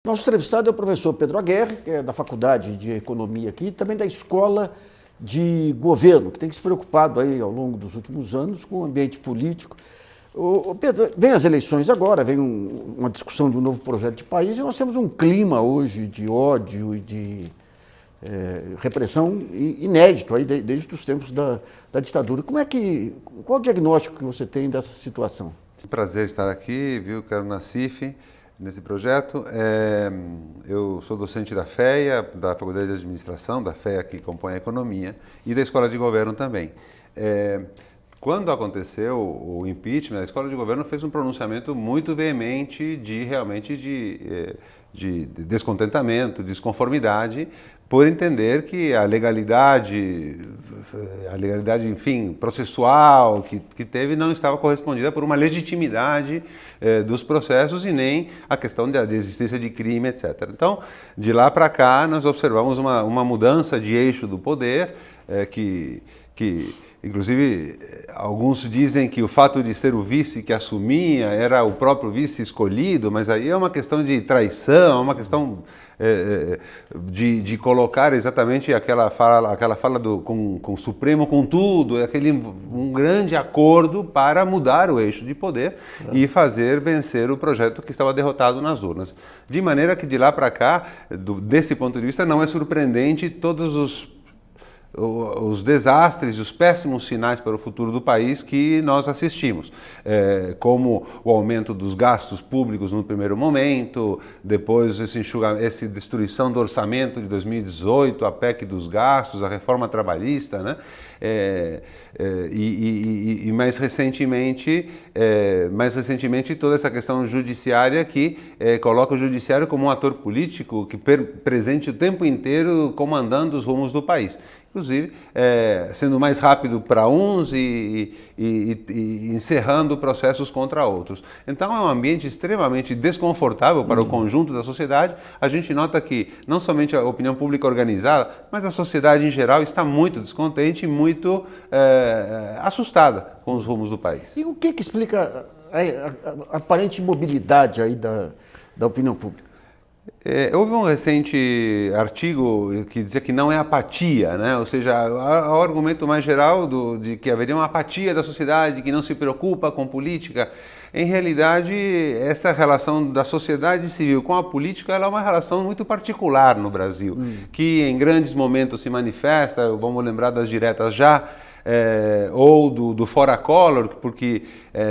Nosso entrevistado é o professor Pedro Aguerre, que é da Faculdade de Economia aqui, e também da Escola de Governo, que tem se preocupado aí ao longo dos últimos anos com o ambiente político. Pedro, vem as eleições agora, vem uma discussão de um novo projeto de país e nós temos um clima hoje de ódio e de repressão inédito aí desde os tempos da ditadura. Qual o diagnóstico que você tem dessa situação? Prazer estar aqui, viu, Caro Nassif, nesse projeto. Eu sou docente da FEA, da Faculdade de Administração, da FEA que compõe a Economia, e da Escola de Governo também. Quando aconteceu o impeachment, a Escola de Governo fez um pronunciamento muito veemente de descontentamento, desconformidade, por entender que a legalidade, enfim, processual que teve não estava correspondida por uma legitimidade dos processos e nem a questão da existência de crime, etc. Então, de lá para cá, nós observamos uma mudança de eixo do poder que inclusive, alguns dizem que o fato de ser o vice que assumia era o próprio vice escolhido, mas aí é uma questão de traição, é uma questão de colocar exatamente aquela fala com o Supremo, com tudo, um grande acordo para mudar o eixo de poder e fazer vencer o projeto que estava derrotado nas urnas. De maneira que de lá para cá, desse ponto de vista, não é surpreendente todos os desastres e os péssimos sinais para o futuro do país que nós assistimos, como o aumento dos gastos públicos no primeiro momento, depois essa destruição do orçamento de 2018, a PEC dos gastos, a reforma trabalhista, né? E mais recentemente toda essa questão judiciária que coloca o judiciário como um ator político que presente o tempo inteiro comandando os rumos do país. Inclusive, sendo mais rápido para uns e encerrando processos contra outros. Então, é um ambiente extremamente desconfortável para o conjunto da sociedade. A gente nota que não somente a opinião pública organizada, mas a sociedade em geral está muito descontente e muito assustada com os rumos do país. E o que explica a aparente imobilidade aí da opinião pública? Houve um recente artigo que dizia que não é apatia, né? Ou seja, o argumento mais geral de que haveria uma apatia da sociedade, que não se preocupa com política. Em realidade, essa relação da sociedade civil com a política ela é uma relação muito particular no Brasil, que em grandes momentos se manifesta, vamos lembrar das diretas já, ou do fora Collor, porque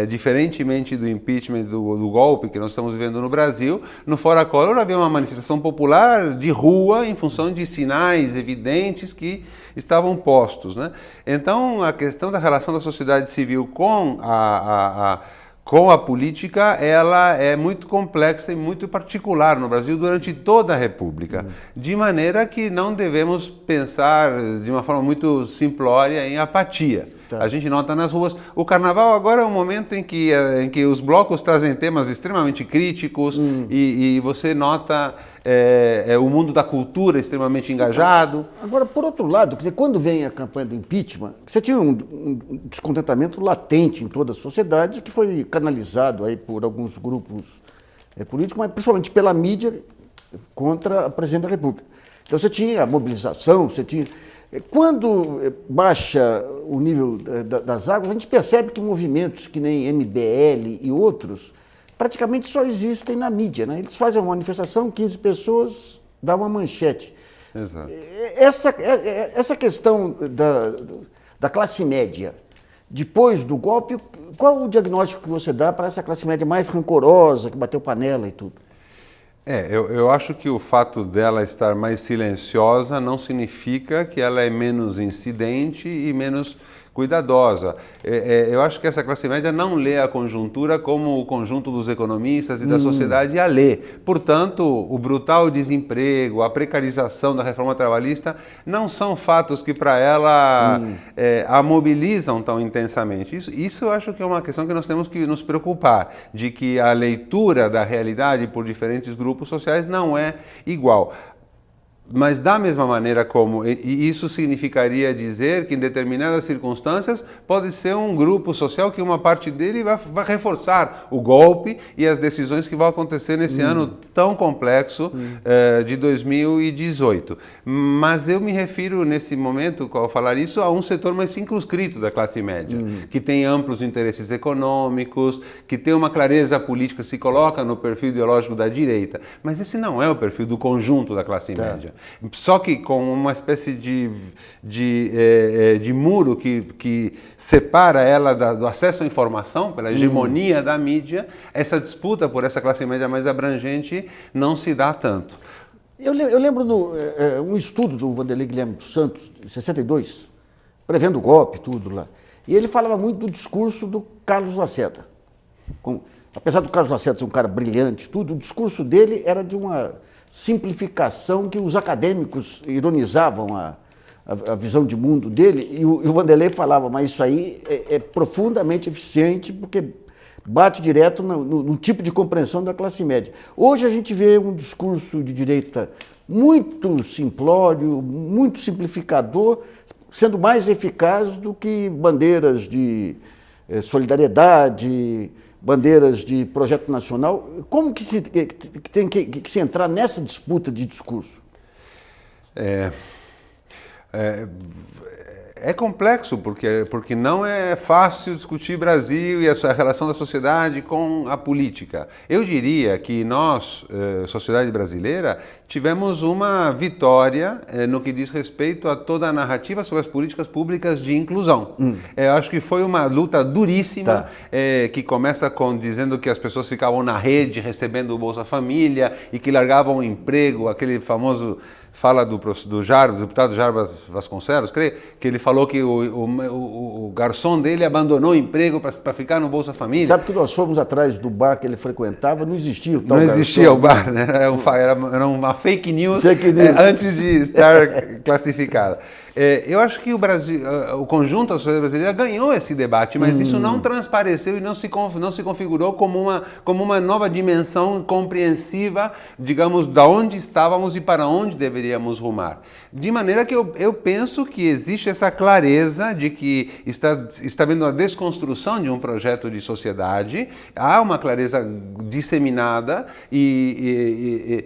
diferentemente do impeachment, do golpe que nós estamos vivendo no Brasil, no fora Collor havia uma manifestação popular de rua em função de sinais evidentes que estavam postos, né? Então, a questão da relação da sociedade civil com a política, ela é muito complexa e muito particular no Brasil durante toda a República, de maneira que não devemos pensar de uma forma muito simplória em apatia. Tá. A gente nota nas ruas. O Carnaval agora é um momento em que os blocos trazem temas extremamente críticos e você nota o mundo da cultura extremamente engajado. Agora, por outro lado, quer dizer, quando vem a campanha do impeachment, você tinha um descontentamento latente em toda a sociedade que foi canalizado aí por alguns grupos políticos, mas principalmente pela mídia contra a presidente da República. Então você tinha a mobilização, você tinha... Quando baixa o nível das águas, a gente percebe que movimentos que nem MBL e outros praticamente só existem na mídia, né? Eles fazem uma manifestação, 15 pessoas, dá uma manchete. Exato. Essa questão da classe média, depois do golpe, qual o diagnóstico que você dá para essa classe média mais rancorosa, que bateu panela e tudo? Eu acho que o fato dela estar mais silenciosa não significa que ela é menos incidente e menos cuidadosa. Eu acho que essa classe média não lê a conjuntura como o conjunto dos economistas e da sociedade a lê. Portanto, o brutal desemprego, a precarização da reforma trabalhista não são fatos que para ela a mobilizam tão intensamente. Isso eu acho que é uma questão que nós temos que nos preocupar, de que a leitura da realidade por diferentes grupos sociais não é igual. Mas da mesma maneira como, e isso significaria dizer que em determinadas circunstâncias pode ser um grupo social que uma parte dele vai reforçar o golpe e as decisões que vão acontecer nesse ano tão complexo de 2018. Mas eu me refiro nesse momento, ao falar isso, a um setor mais circunscrito da classe média, que tem amplos interesses econômicos, que tem uma clareza política, se coloca no perfil ideológico da direita. Mas esse não é o perfil do conjunto da classe média. Só que com uma espécie de muro que separa ela do acesso à informação, pela hegemonia da mídia, essa disputa por essa classe média mais abrangente não se dá tanto. Eu lembro um estudo do Vanderlei Guilherme dos Santos, em 62, prevendo o golpe, tudo lá. E ele falava muito do discurso do Carlos Lacerda. Apesar do Carlos Lacerda ser um cara brilhante, tudo, o discurso dele era de uma simplificação que os acadêmicos ironizavam a visão de mundo dele, e o Vanderlei falava, mas isso aí é profundamente eficiente, porque bate direto no tipo de compreensão da classe média. Hoje a gente vê um discurso de direita muito simplório, muito simplificador, sendo mais eficaz do que bandeiras de solidariedade, bandeiras de projeto nacional. Como que tem que se entrar nessa disputa de discurso? É complexo, porque não é fácil discutir Brasil e a relação da sociedade com a política. Eu diria que nós, sociedade brasileira, tivemos uma vitória no que diz respeito a toda a narrativa sobre as políticas públicas de inclusão. Eu acho que foi uma luta duríssima, que começa dizendo que as pessoas ficavam na rede recebendo o Bolsa Família e que largavam o emprego, aquele famoso... Fala do deputado Jarbas Vasconcelos, creio, que ele falou que o garçom dele abandonou o emprego para ficar no Bolsa Família. Sabe que nós fomos atrás do bar que ele frequentava, não existia o tal garçom. Não existia o bar, né? Era uma fake news, antes de estar classificada. Eu acho que o Brasil, o conjunto da sociedade brasileira ganhou esse debate, mas isso não transpareceu e não se configurou como uma nova dimensão compreensiva, digamos, da onde estávamos e para onde deveríamos rumar. De maneira que eu penso que existe essa clareza de que está havendo uma desconstrução de um projeto de sociedade, há uma clareza disseminada e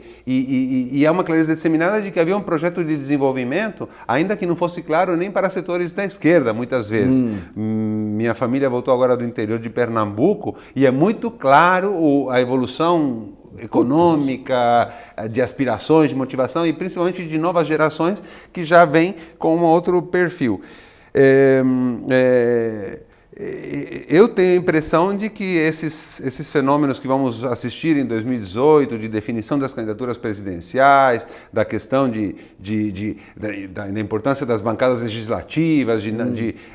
há uma clareza disseminada de que havia um projeto de desenvolvimento, ainda que não fosse claro nem para setores da esquerda, muitas vezes. Minha família voltou agora do interior de Pernambuco e é muito claro a evolução econômica, de aspirações, de motivação e principalmente de novas gerações que já vêm com um outro perfil. Eu tenho a impressão de que esses fenômenos que vamos assistir em 2018, de definição das candidaturas presidenciais, da questão da importância das bancadas legislativas,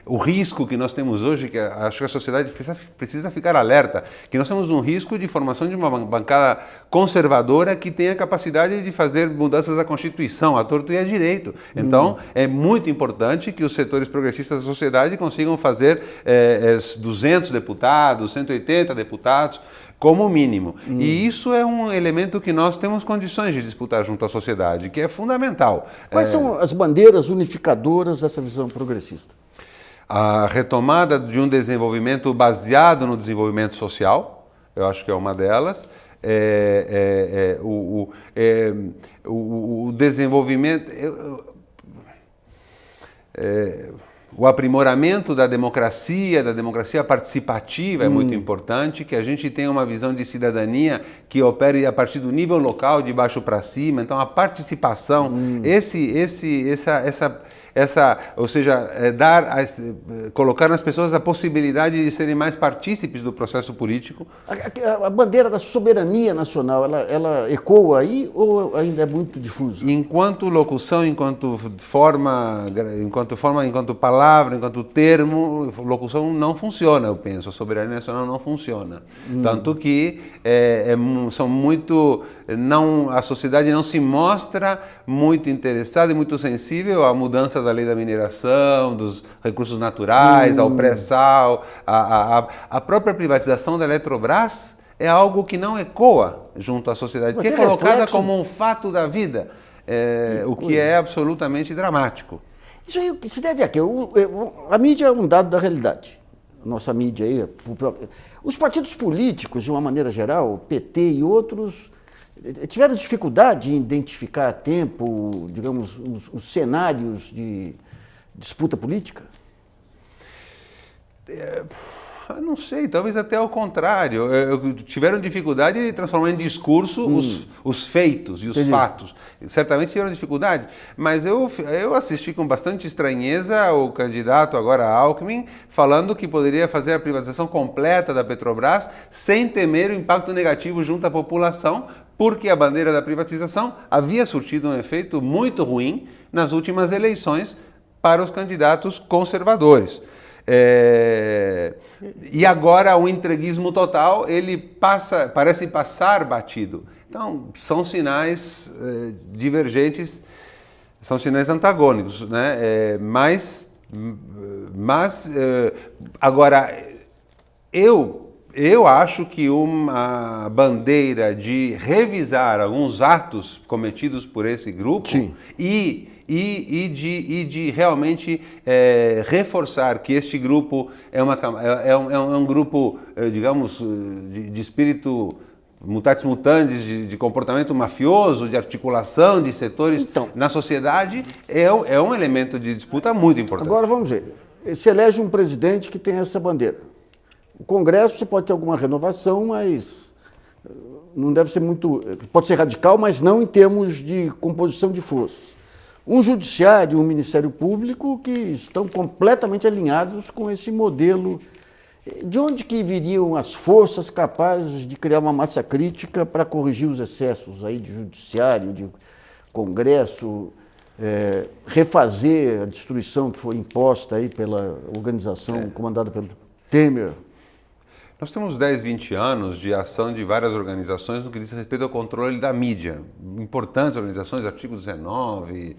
o risco que nós temos hoje, que acho que a sociedade precisa ficar alerta, que nós temos um risco de formação de uma bancada conservadora que tenha capacidade de fazer mudanças à Constituição, à torto e à direito. Então, é muito importante que os setores progressistas da sociedade consigam fazer 200 deputados, 180 deputados, como mínimo. E isso é um elemento que nós temos condições de disputar junto à sociedade, que é fundamental. Quais são as bandeiras unificadoras dessa visão progressista? A retomada de um desenvolvimento baseado no desenvolvimento social, eu acho que é uma delas. O desenvolvimento... O aprimoramento da democracia participativa é muito importante, que a gente tenha uma visão de cidadania que opere a partir do nível local, de baixo para cima. Então, a participação, ou seja, colocar nas pessoas a possibilidade de serem mais partícipes do processo político. A bandeira da soberania nacional, ela ecoa aí ou ainda é muito difusa? Enquanto locução, enquanto palavra, enquanto termo, locução não funciona, eu penso. A soberania nacional não funciona. Tanto que a sociedade não se mostra muito interessada e muito sensível à mudança da lei da mineração, dos recursos naturais, ao pré-sal, a própria privatização da Eletrobras é algo que não ecoa junto à sociedade, que é colocada como um fato da vida. o que é absolutamente dramático. Isso aí se deve a quê? A mídia é um dado da realidade. Nossa mídia aí. Os partidos políticos, de uma maneira geral, o PT e outros, tiveram dificuldade em identificar a tempo, digamos, os cenários de disputa política? Não sei, talvez até ao contrário. Tiveram dificuldade de transformar em discurso os feitos e os fatos. Certamente tiveram dificuldade, mas eu assisti com bastante estranheza o candidato agora Alckmin falando que poderia fazer a privatização completa da Petrobras sem temer o impacto negativo junto à população, porque a bandeira da privatização havia surtido um efeito muito ruim nas últimas eleições para os candidatos conservadores. E agora o entreguismo total, ele parece passar batido. Então, são sinais divergentes, são sinais antagônicos, né? Mas agora, eu acho que uma bandeira de revisar alguns atos cometidos por esse grupo e de realmente reforçar que este grupo é um grupo, digamos, de espírito mutatis mutandis, de comportamento mafioso, de articulação de setores na sociedade, é um elemento de disputa muito importante. Agora vamos ver, se elege um presidente que tem essa bandeira. O Congresso você pode ter alguma renovação, mas não deve ser muito... Pode ser radical, mas não em termos de composição de forças. Um judiciário e um Ministério Público que estão completamente alinhados com esse modelo. De onde que viriam as forças capazes de criar uma massa crítica para corrigir os excessos aí de judiciário, de Congresso, refazer a destruição que foi imposta aí pela organização comandada pelo Temer? Nós temos 10, 20 anos de ação de várias organizações no que diz respeito ao controle da mídia. Importantes organizações, artigo 19,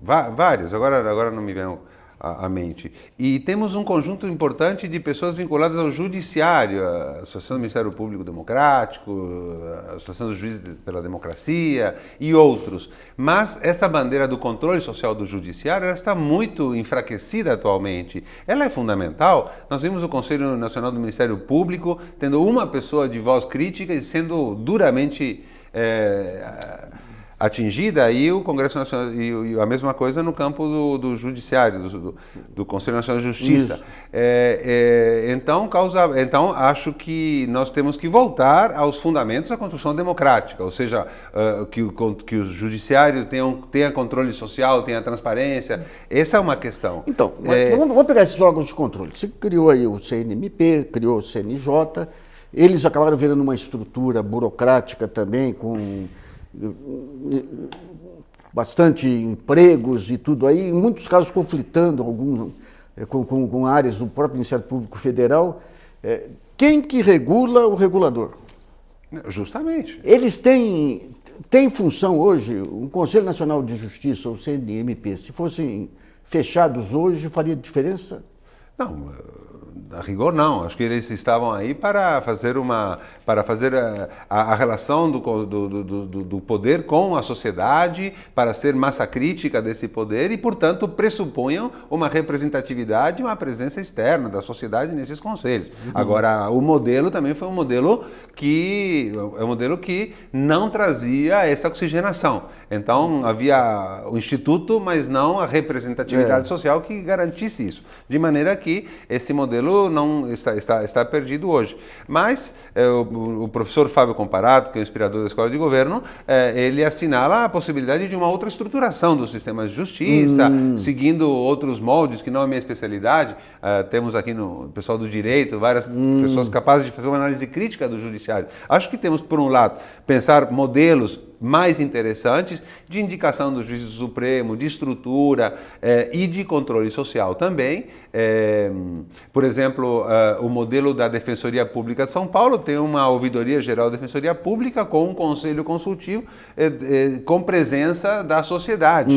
várias, agora não me vem à mente. E temos um conjunto importante de pessoas vinculadas ao judiciário, a Associação do Ministério Público Democrático, a Associação dos Juízes pela Democracia e outros. Mas essa bandeira do controle social do judiciário ela está muito enfraquecida atualmente. Ela é fundamental. Nós vimos o Conselho Nacional do Ministério Público tendo uma pessoa de voz crítica e sendo duramente atingida, e o Congresso Nacional, e a mesma coisa no campo do Judiciário, do Conselho Nacional de Justiça. Então, acho que nós temos que voltar aos fundamentos da construção democrática, ou seja, que o Judiciário tenha controle social, tenha transparência. Essa é uma questão. Então, vamos pegar esses órgãos de controle. Você criou aí o CNMP, criou o CNJ, eles acabaram virando uma estrutura burocrática também, com bastante empregos e tudo aí, em muitos casos conflitando com áreas do próprio Ministério Público Federal. Quem que regula o regulador? Justamente. Eles têm função hoje, o Conselho Nacional de Justiça, o CNMP, se fossem fechados hoje, faria diferença? Não, a rigor não. Acho que eles estavam aí para fazer a relação do poder com a sociedade, para ser massa crítica desse poder e, portanto, pressupunham uma representatividade, uma presença externa da sociedade nesses conselhos. Agora, o modelo também foi um modelo que não trazia essa oxigenação. Então, havia o instituto, mas não a representatividade social que garantisse isso. De maneira que esse modelo não está perdido hoje. Mas o professor Fábio Comparato, que é o inspirador da Escola de Governo, ele assinala a possibilidade de uma outra estruturação do sistema de justiça, seguindo outros moldes, que não é a minha especialidade. Temos aqui no pessoal do direito várias pessoas capazes de fazer uma análise crítica do judiciário. Acho que temos, por um lado, pensar modelos mais interessantes de indicação do juiz do Supremo, de estrutura e de controle social também. Por exemplo, o modelo da Defensoria Pública de São Paulo tem uma Ouvidoria Geral da Defensoria Pública com um conselho consultivo com presença da sociedade.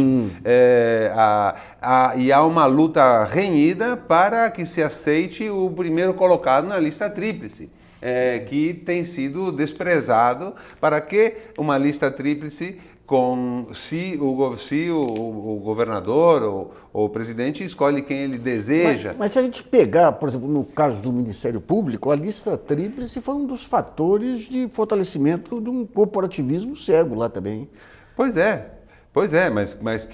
E há uma luta renhida para que se aceite o primeiro colocado na lista tríplice. que tem sido desprezado para que uma lista tríplice se o governador ou o presidente escolhe quem ele deseja. Mas se a gente pegar, por exemplo, no caso do Ministério Público, a lista tríplice foi um dos fatores de fortalecimento de um corporativismo cego lá também. Pois é, mas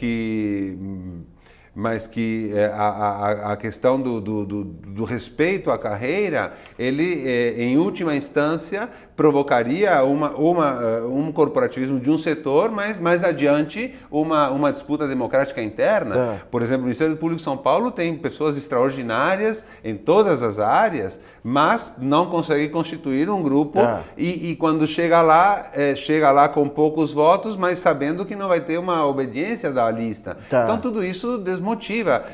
que a questão do respeito à carreira, ele, em última instância, provocaria um corporativismo de um setor, mas mais adiante uma disputa democrática interna. Por exemplo, o Ministério Público de São Paulo tem pessoas extraordinárias em todas as áreas, mas não consegue constituir um grupo e quando chega lá com poucos votos, mas sabendo que não vai ter uma obediência da lista. Então tudo isso desmotiva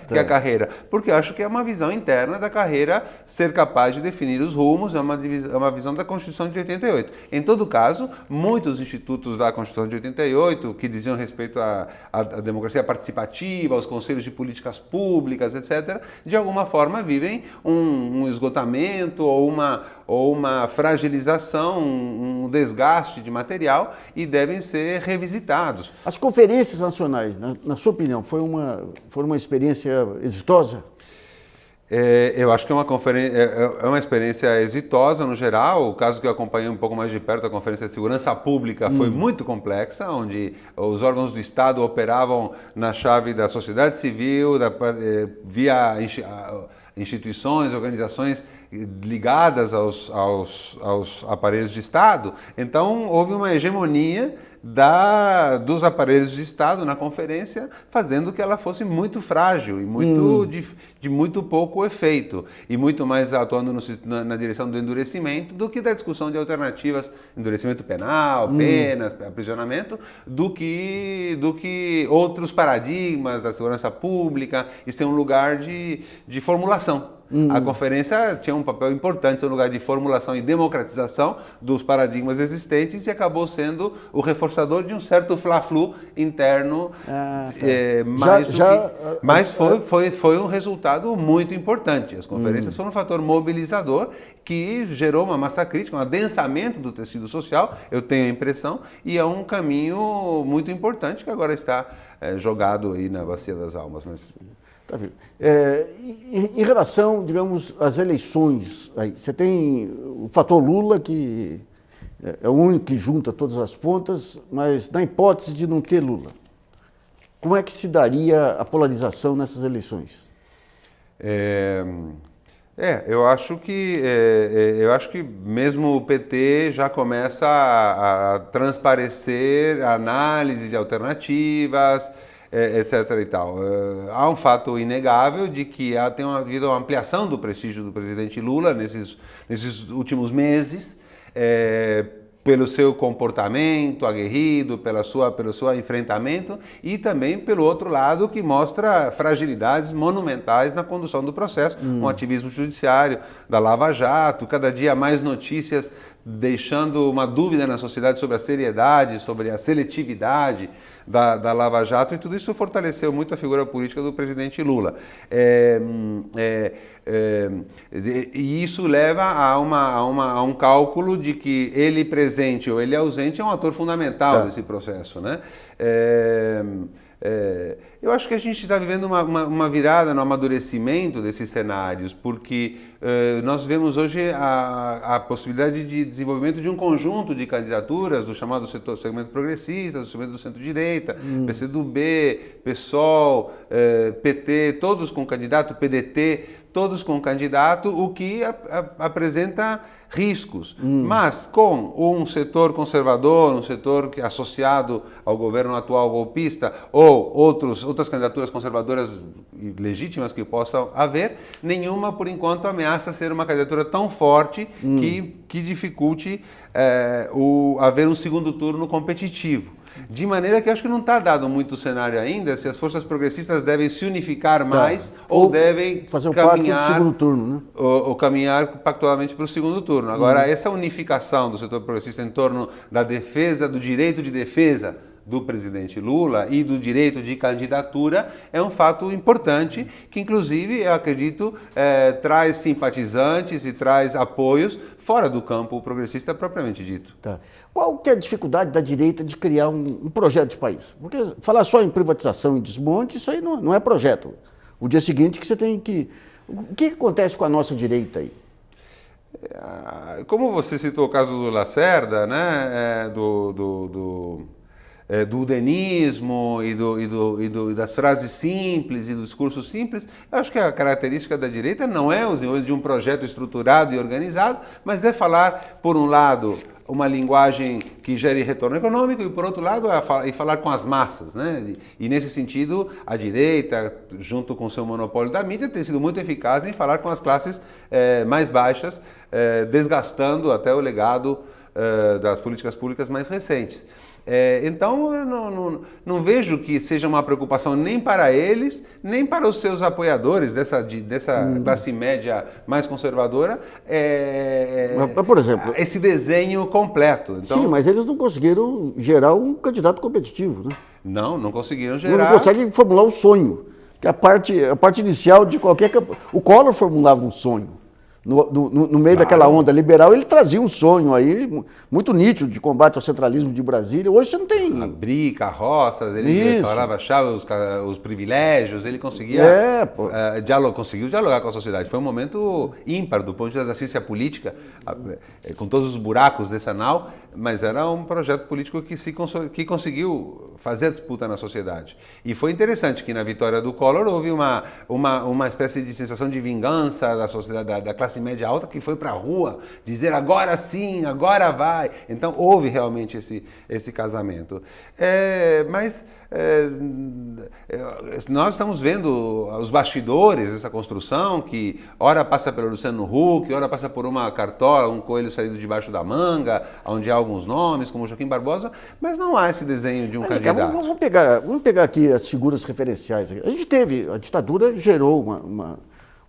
que a carreira, porque eu acho que é uma visão interna da carreira ser capaz de definir os rumos, é uma visão da Constituição de 88. Em todo caso, muitos institutos da Constituição de 88, que diziam respeito à democracia participativa, aos conselhos de políticas públicas, etc., de alguma forma vivem um esgotamento ou uma fragilização, um desgaste de material e devem ser revisitados. As conferências nacionais, na sua opinião, foi uma experiência exitosa? Eu acho que é uma experiência exitosa no geral. O caso que eu acompanhei um pouco mais de perto, a Conferência de Segurança Pública, foi muito complexa, onde os órgãos do Estado operavam na chave da sociedade civil, via instituições, organizações ligadas aos aparelhos de Estado. Então, houve uma hegemonia dos aparelhos de Estado na conferência, fazendo que ela fosse muito frágil e de muito pouco efeito, e muito mais atuando na direção do endurecimento do que da discussão de alternativas, endurecimento penal, penas, aprisionamento, do que outros paradigmas da segurança pública, e ser um lugar de formulação. A conferência tinha um papel importante, ser um lugar de formulação e democratização dos paradigmas existentes, e acabou sendo o reforçador de um certo fla-flu interno, mas foi um resultado muito importante. As conferências foram um fator mobilizador que gerou uma massa crítica, um adensamento do tecido social, eu tenho a impressão, e é um caminho muito importante que agora está jogado aí na Bacia das Almas. Tá vendo? Em relação, digamos, às eleições, aí, você tem o fator Lula, que é o único que junta todas as pontas, mas na hipótese de não ter Lula, como é que se daria a polarização nessas eleições? Eu acho que mesmo o PT já começa a transparecer a análise de alternativas, etc. e tal. Há um fato inegável de que tem havido uma ampliação do prestígio do presidente Lula nesses últimos meses, pelo seu comportamento aguerrido, pelo seu enfrentamento, e também pelo outro lado, que mostra fragilidades monumentais na condução do processo, um ativismo judiciário, da Lava Jato, cada dia mais notícias deixando uma dúvida na sociedade sobre a seriedade, sobre a seletividade da Lava Jato, e tudo isso fortaleceu muito a figura política do presidente Lula. E isso leva a um cálculo de que ele presente ou ele ausente é um ator fundamental desse processo, né? Eu acho que a gente está vivendo uma virada no amadurecimento desses cenários, porque nós vemos hoje a possibilidade de desenvolvimento de um conjunto de candidaturas do chamado segmento progressista, do segmento do centro-direita, PCdoB, PSOL, PT, todos com candidato, PDT, todos com candidato, o que apresenta riscos, mas com um setor conservador, um setor associado ao governo atual golpista, ou outras candidaturas conservadoras legítimas que possam haver, nenhuma, por enquanto, ameaça ser uma candidatura tão forte que dificulte haver um segundo turno competitivo. De maneira que acho que não está dado muito o cenário ainda se as forças progressistas devem se unificar mais ou devem fazer um pacto do segundo turno, né? Ou caminhar pactualmente para o segundo turno. Agora, essa unificação do setor progressista em torno da defesa, do direito de defesa do presidente Lula e do direito de candidatura é um fato importante que, inclusive, eu acredito, traz simpatizantes e traz apoios fora do campo progressista propriamente dito. Tá. Qual que é a dificuldade da direita de criar um projeto de país? Porque falar só em privatização e desmonte, isso aí não é projeto. O dia seguinte que você tem que... O que acontece com a nossa direita aí? Como você citou o caso do Lacerda, né, do udenismo e das frases simples e do discurso simples, eu acho que a característica da direita não é o desenvolvimento de um projeto estruturado e organizado, mas é falar, por um lado, uma linguagem que gere retorno econômico e, por outro lado, falar com as massas, né? E, nesse sentido, a direita, junto com o seu monopólio da mídia, tem sido muito eficaz em falar com as classes mais baixas, desgastando até o legado das políticas públicas mais recentes. Então, eu não vejo que seja uma preocupação nem para eles, nem para os seus apoiadores dessa classe média mais conservadora, por exemplo, esse desenho completo. Então, sim, mas eles não conseguiram gerar um candidato competitivo, né? Não conseguiram gerar. Não conseguem formular um sonho. Que a parte inicial de qualquer campanha... O Collor formulava um sonho. No meio daquela onda liberal, ele trazia um sonho aí muito nítido de combate ao centralismo de Brasília. Hoje você não tem... Abrir carroças, ele falava os privilégios, ele conseguia conseguiu dialogar com a sociedade. Foi um momento ímpar do ponto de vista da ciência política, com todos os buracos dessa nau, mas era um projeto político que conseguiu fazer a disputa na sociedade. E foi interessante que na vitória do Collor houve uma espécie de sensação de vingança da sociedade, da classe média alta, que foi para a rua dizer agora sim, agora vai. Então houve realmente esse casamento. Mas nós estamos vendo os bastidores dessa construção, que ora passa pelo Luciano Huck, ora passa por uma cartola, um coelho saído debaixo da manga, onde há alguns nomes, como Joaquim Barbosa, mas não há esse desenho de um candidato. Vamos pegar aqui as figuras referenciais. A ditadura gerou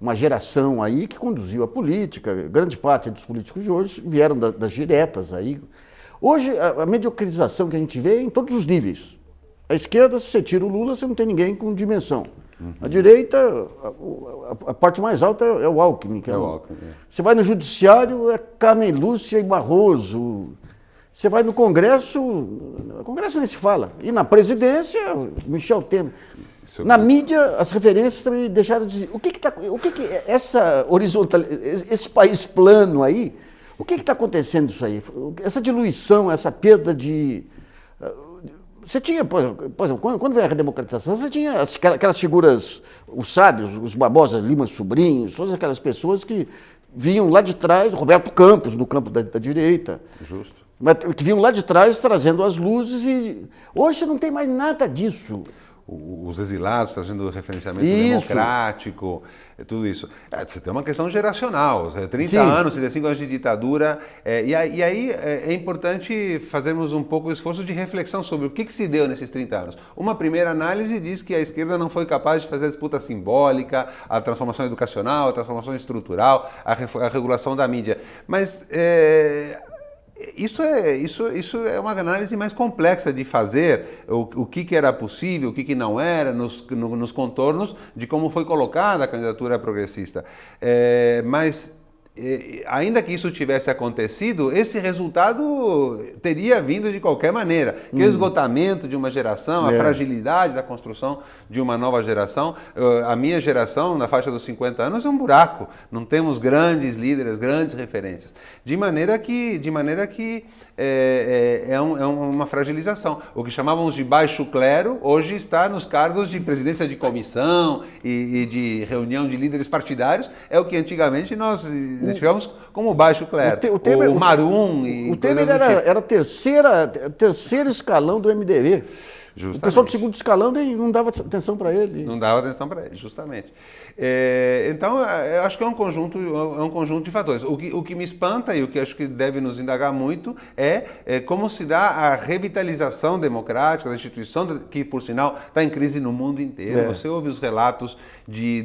uma geração aí que conduziu a política, grande parte dos políticos de hoje vieram das diretas aí. Hoje, a mediocrização que a gente vê é em todos os níveis. A esquerda, se você tira o Lula, você não tem ninguém com dimensão. A direita, a parte mais alta é o Alckmin. Você vai no judiciário, é Carmen Lúcia e Barroso. Você vai no Congresso nem se fala. E na presidência, Michel Temer. Na mídia, as referências também deixaram de... essa horizontalidade, esse país plano aí, o que está acontecendo isso aí? Essa diluição, essa perda de... Você tinha, por exemplo, quando veio a redemocratização, você tinha aquelas figuras, os sábios, os Barbosa, Lima Sobrinhos, todas aquelas pessoas que vinham lá de trás, Roberto Campos, no campo da direita. Justo. Mas que vinham lá de trás trazendo as luzes e... Hoje você não tem mais nada disso. Os exilados trazendo referenciamento democrático, tudo isso. Você tem uma questão geracional, 30 anos, 35 anos de ditadura, e aí é importante fazermos um pouco o esforço de reflexão sobre o que se deu nesses 30 anos. Uma primeira análise diz que a esquerda não foi capaz de fazer a disputa simbólica, a transformação educacional, a transformação estrutural, a regulação da mídia, mas... Isso é uma análise mais complexa de fazer, o que era possível, o que não era, nos contornos de como foi colocada a candidatura progressista. Mas, ainda que isso tivesse acontecido, esse resultado teria vindo de qualquer maneira. Que o esgotamento de uma geração, a fragilidade da construção de uma nova geração. A minha geração, na faixa dos 50 anos, é um buraco. Não temos grandes líderes, grandes referências. De maneira que é uma fragilização. O que chamávamos de baixo clero, hoje está nos cargos de presidência de comissão e de reunião de líderes partidários. É o que antigamente nós tivemos como baixo clero. O Marum e... O Temer era terceiro escalão do MDB. Justamente. O pessoal do segundo escalão não dava atenção para ele. Não dava atenção para ele, justamente. Então, eu acho que é um conjunto de fatores. O que me espanta e o que acho que deve nos indagar muito é como se dá a revitalização democrática da instituição, que, por sinal, está em crise no mundo inteiro. Você ouve os relatos de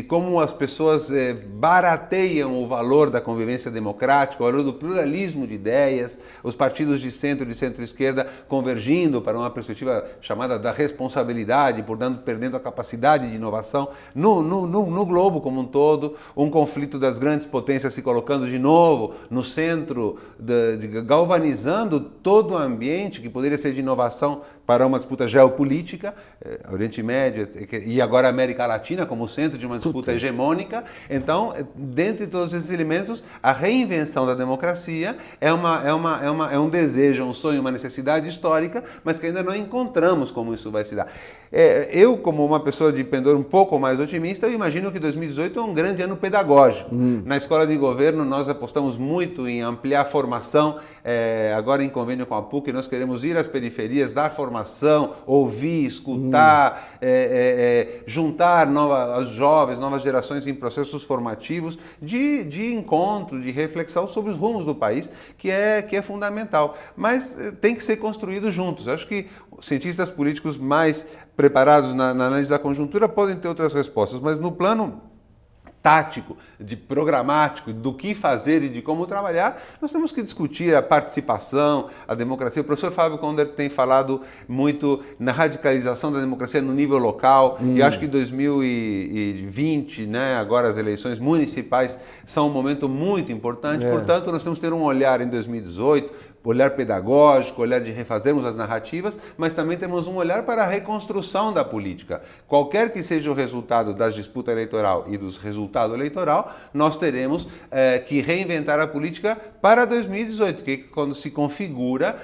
como as pessoas barateiam o valor da convivência democrática, o valor do pluralismo de ideias, os partidos de centro-esquerda convergindo para uma perspectiva chamada da responsabilidade, portanto, perdendo a capacidade de inovação no globo como um todo, um conflito das grandes potências se colocando de novo no centro, galvanizando todo o ambiente que poderia ser de inovação para uma disputa geopolítica, Oriente Médio e agora América Latina como centro de uma disputa hegemônica. Então, dentre todos esses elementos, a reinvenção da democracia é um desejo, um sonho, uma necessidade histórica, mas que ainda não encontramos como isso vai se dar. Eu, como uma pessoa de pendor um pouco mais otimista, eu imagino que 2018 é um grande ano pedagógico. Na escola de governo, nós apostamos muito em ampliar a formação. Agora, em convênio com a PUC, nós queremos ir às periferias, dar formação, ouvir, escutar, juntar os jovens, novas gerações em processos formativos de encontro, de reflexão sobre os rumos do país, que é fundamental. Mas tem que ser construído juntos. Acho que cientistas políticos mais preparados na análise da conjuntura podem ter outras respostas, mas no plano tático, programático, do que fazer e de como trabalhar, nós temos que discutir a participação, a democracia. O professor Fábio Conder tem falado muito na radicalização da democracia no nível local, e acho que 2020, agora as eleições municipais, são um momento muito importante. Portanto, nós temos que ter um olhar em 2018, olhar pedagógico, olhar de refazermos as narrativas, mas também temos um olhar para a reconstrução da política. Qualquer que seja o resultado da disputa eleitoral e dos resultados eleitoral, nós teremos que reinventar a política para 2018, que é quando se configura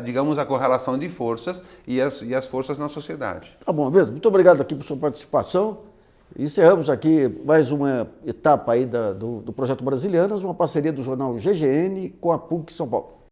digamos, a correlação de forças e as forças na sociedade. Tá bom, mesmo. Muito obrigado aqui por sua participação. Encerramos aqui mais uma etapa aí do Projeto Brasilianas, uma parceria do jornal GGN com a PUC São Paulo.